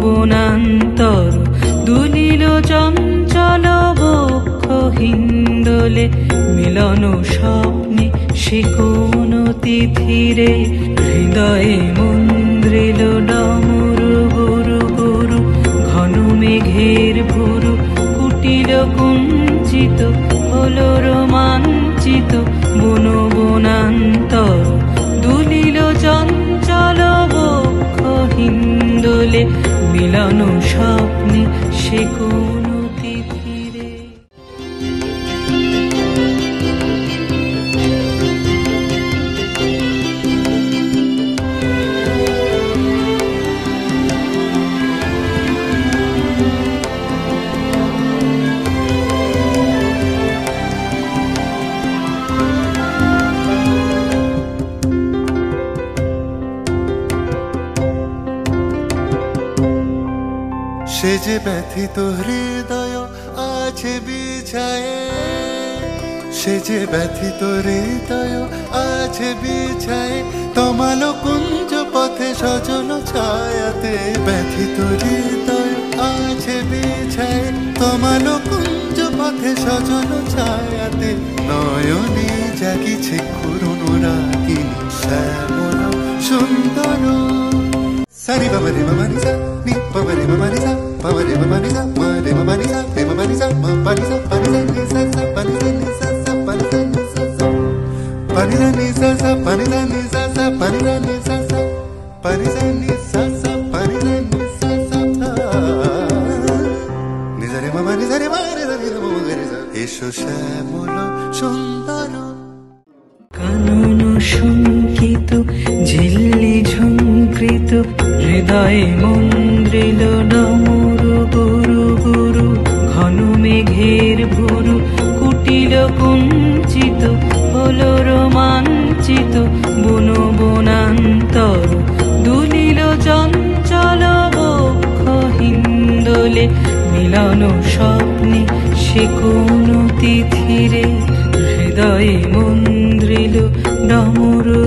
বনান্তর দুলিল চঞ্চল বক্ষ হিন্দোলে মিলন স্বপ্নে সে কোন তিথিরে হৃদয়ে মন্দ্রিল ডমরু গুরু গুরু ঘন মেঘের ভুরু কুটিল কুঞ্চিত হলো রোমাঞ্চিত বন বনান্তর দুলিল চঞ্চল বক্ষ হিন্দোলে মিলন স্বপ্নে সে কোন তিথিরে। সে যে ব্যথিত হৃদয় আছে বিছায়ে, সে যে ব্যথিত হৃদয় আছে বিছায়ে তমাল কুঞ্জ পথে সজল ছায়াতে। ব্যথিত হৃদয় আছে বিছায়ে তমাল কুঞ্জ পথে সজল ছায়াতে। নয়নে জাগিছে করুণ রাগিনী শ্যামল সুন্দর। সারি বাবা রে বাবা নি সা নি বাবা রে বাবা নি সা বাবা রে বাবা নি সা মা রে বাবা নি সা রে বাবা নি সা মা পা নি সা পা নি সা নি সা সা পা নি সা নি সা সা পা নি সা নি সা সা পা নি সা নি সা সা পা নি সা নি সা সা পা নি সা নি সা সা পা নি সা নি সা সা পা নি সা নি সা সা নি সা রে বাবা নি সা রে বাবা রে সা রে বাবা রে সা। এসো শ্যামল সুন্দর কানন শঙ্কিত ঝিল্লি ঝঙ্কৃত হৃদয়ে মন্দ্রিল ডমরু গুরু গুরু ঘন মেঘের ভুরু কুটিল কুঞ্চিত হলো রোমাঞ্চিত বন বনান্তর দুলিল চঞ্চল বক্ষ হিন্দোলে মিলন স্বপ্নে সে কোন তিথিরে হৃদয়ে মন্দ্রিল ডমরু